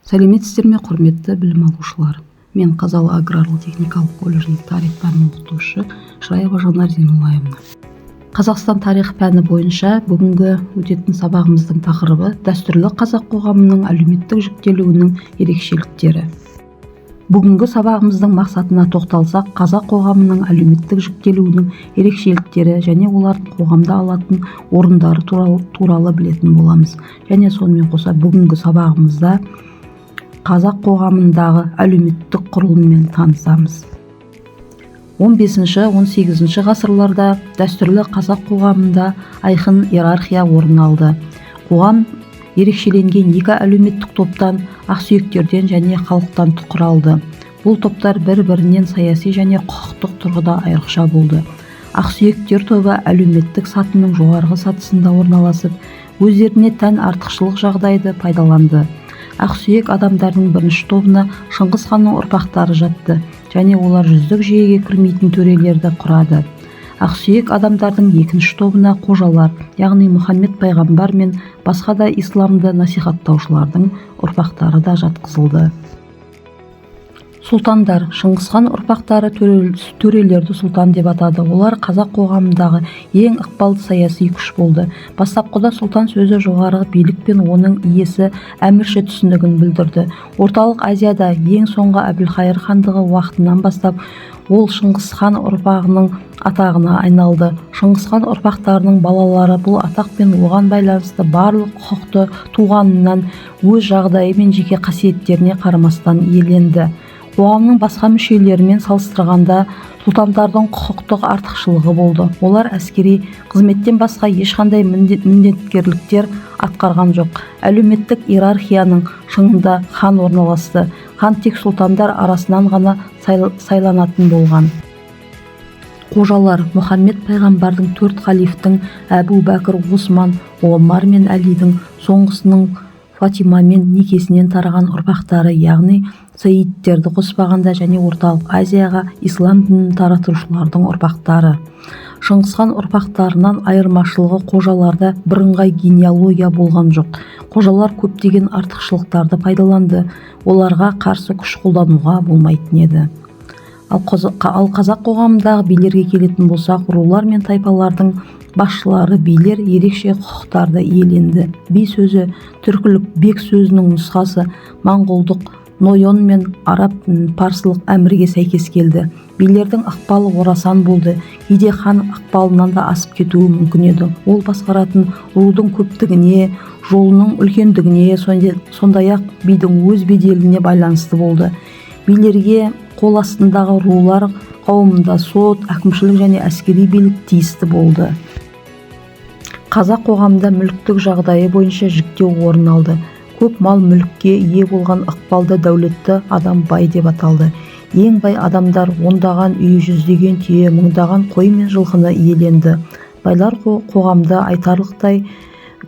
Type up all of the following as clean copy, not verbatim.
Сәлеметсіздер ме, құрметті білім алушылар. Мен Қазалы аграрлы техникалық колледжінің тарих пәнінің оқытушысы Шыраева Жанар Зейнуллаевна. Қазақстан тарих пәні бойынша бүгінгі өтетін сабағымыздың тақырыбы дәстүрлі қазақ қоғамының әлеуметтік жіктелуінің ерекшеліктері. Бүгінгі сабағымыздың мақсатына тоқталсақ, қазақ қоғамының әлеуметтік жіктелуінің ерекшеліктері және олардың қоғамда алатын орындары туралы білетін боламыз. Және сонымен қоса бүгінгі сабағымызда қазақ қоғамындағы әлеуметтік құрылыммен танысамыз. 15-18 ғасырларда дәстүрлі қазақ қоғамында айқын иерархия орын алды. Қоғам ерекшеленген екі әлеуметтік топтан, ақсүйектерден және халықтан құралды. Бұл топтар бір-бірінен саяси және құқықтық тұрғыда айрықша болды. Ақсүйектер тобы әлеуметтік сатының жоғарғы сатысында орналасып, өздеріне тән артықшылық жағдайды пайдаланды. Ақсүйек адамдардың бірінші тобына Шыңғыс ханның ұрпақтары жатты және олар жүздік жүйеге кірмейтін төрелерді құрады. Ақсүйек адамдардың екінші тобына қожалар, яғни Мұхаммед пайғамбар мен басқа да исламды насихаттаушылардың ұрпақтары да жатқызылды. Сұлтандар. Шыңғыс хан ұрпақтары төрелерді сұлтан деп атады. Олар қазақ қоғамындағы ең ықпалды саяси күш болды. Бастапқыда сұлтан сөзі жоғарғы билік пен оның иесі әмірші түсінігін білдірді. Орталық Азияда ең соңғы Әбілқайыр хандығы уақытынан бастап ол Шыңғыс хан ұрпағының атағына айналды. Шыңғыс хан ұрпақтарының балалары бұл атақ пен оған байланысты барлық құқықты туғанынан өз жағдайы мен жеке қасиеттеріне қарамастан иеленді. Қоғамның басқа мүшелерімен салыстырғанда сұлтандардың құқықтық артықшылығы болды. Олар әскери қызметтен басқа ешқандай міндеткерліктер атқарған жоқ. Әлеуметтік иерархияның шыңында хан орналасты. Хан тек сұлтандар арасынан ғана сайланатын болған. Қожалар. Мұхаммед пайғамбардың 4 халифтің Әбу Бәкір, Осман, Омар мен Әлидің, соңғысының Фатима мен некесінен тараған ұрпақтары, яғни саидтерді қоспағанда және орталық Азияға ислам дінін таратушылардың ұрпақтары. Шыңғыс хан ұрпақтарынан айырмашылығы қожаларда бірыңғай генеалогия болған жоқ. Қожалар көптеген артықшылықтарды пайдаланды. Оларға қарсы күш қолдануға болмайтын еді. Ал қазақ қоғамындағы билерге келетін болсақ, рулар мен тайпалардың басшылары билер ерекше құқықтарды иеленді. Би сөзі түркілік бек сөзінің нұсқасы моңғолдық нойон мен араб парсылық әмірге сәйкес келді. Билердің ықпалы орасан болды. Кейде хан ықпалынан да асып кетуі мүмкін еді. Ол басқаратын рудың көптігіне, жолының үлкендігіне, сондай-ақ бидің өз беделіне байланысты болды. Билерге қол астындағы рулар қауымында сот, әкімшілік және әскери билік тиісті болды. Қазақ қоғамында мүліктік жағдайы бойынша жіктеу орын алды. Көп мал мүлікке ие болған ықпалды дәулетті адам бай деп аталды. Ең бай адамдар ондаған үй, жүздеген түйе, мыңдаған қой мен жылқыны иеленді. Байлар қоғамда айтарлықтай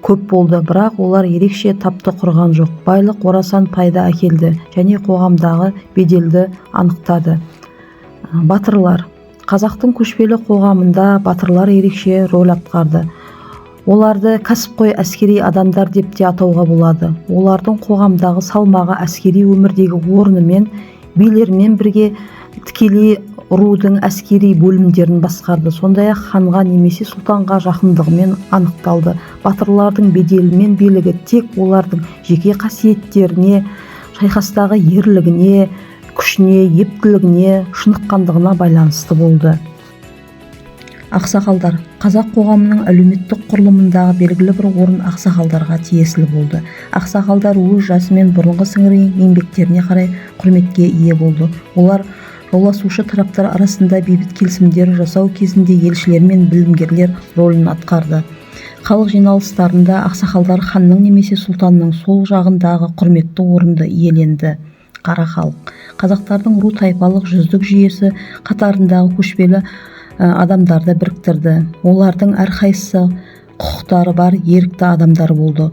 көп болды, бірақ олар ерекше тапты құрған жоқ. Байлық орасан пайда әкелді және қоғамдағы беделді анықтады. Батырлар. Қазақтың көшпелі қоғамында батырлар ерекше рөл атқарды. Оларды кәсіпқой әскери адамдар деп те атауға болады. Олардың қоғамдағы салмағы әскери өмірдегі орнымен билермен бірге тікелей рудың әскери бөлімдерін басқарды. Сондай-ақ ханға немесе сұлтанға жақындығымен анықталды. Батырлардың беделі мен билігі тек олардың жеке қасиеттеріне, шайқастағы ерлігіне, күшіне, ептілігіне, шыныққандығына байланысты болды. Ақсақалдар. Қазақ қоғамының әлеуметтік құрылымындағы белгілі бір орын ақсақалдарға тиесілі болды. Ақсақалдар өз жасы мен бұрынғы сіңірген еңбектеріне қарай құрметке ие болды. Олар жауласушы тараптар арасында бейбіт келісімдер жасау кезінде елшілер мен білімгерлер рөлін атқарды. Халық жиналыстарында ақсақалдар ханның немесе сұлтанның сол жағындағы құрметті орынды иеленді. Қара халық. Қазақтардың ру тайпалық жүздік жүйесі қатарындағы көшпелі адамдарды біріктірді. Олардың әрқайсысы құқықтары бар ерікті адамдар болды.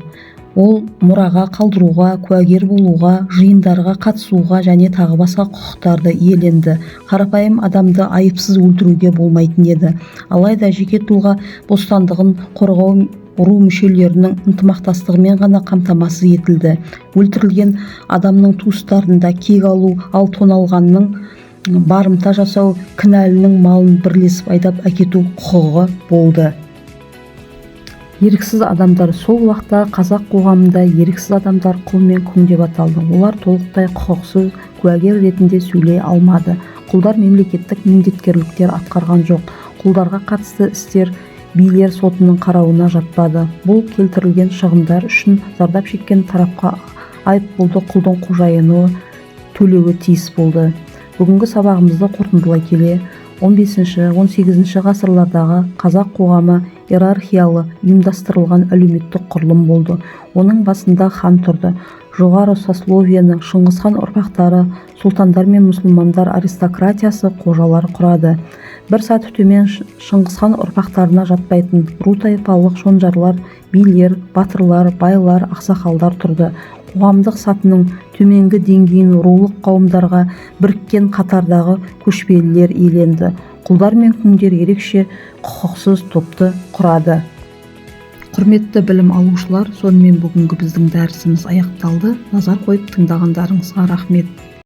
Ол мұраға қалдыруға, куәгер болуға, жиындарға қатысуға және тағы басқа құқықтарды иеленді. Қарапайым адамды айыпсыз өлтіруге болмайтын еді. Алайда жеке тұлға бостандығын қорғау ру мүшелерінің ынтымақтастығымен ғана қамтамасыз етілді. Өлтірілген адамның туыстарында кек алу, ал тоналғанның барымта жасау, кінәлінің малын бірлесіп айдап әкету құқығы болды. Еріксіз адамдар. Сол уақытта қазақ қоғамында еріксіз адамдар құл мен күң деп аталды. Олар толықтай құқықсыз куәгер ретінде сөйлей алмады. Құлдар мемлекеттік міндеткерліктер атқарған жоқ. Құлдарға қатысты істер билер сотының қарауына жатпады. Бұл келтірілген шығындар үшін зардап шеккен тарапқа айыппұлды құлдың қожайыны төлеуі тиіс болды. Бүгінгі сабағымызды қорытындылай келе, 15-18 ғасырлардағы қазақ қоғамы иерархиялы ұйымдастырылған әлеуметтік құрылым болды. Оның басында хан тұрды. Жоғары сословиені Шыңғысхан ұрпақтары, сұлтандар мен мұсылмандар аристократиясы қожалар құрады. Бір саты төмен Шыңғысхан ұрпақтарына жатпайтын ру-тайпалық шонжарлар, билер, батырлар, байлар, ақсақалдар тұрды. Қоғамдық сатының төменгі деңгейін рулық қауымдарға біріккен қатардағы көшпелілер иеленді. Құлдар мен күңдер ерекше құқықсыз топты құрады. Құрметті білім алушылар, сонымен бүгінгі біздің дәрісіміз аяқталды. Назар қойып тыңдағандарыңызға рахмет.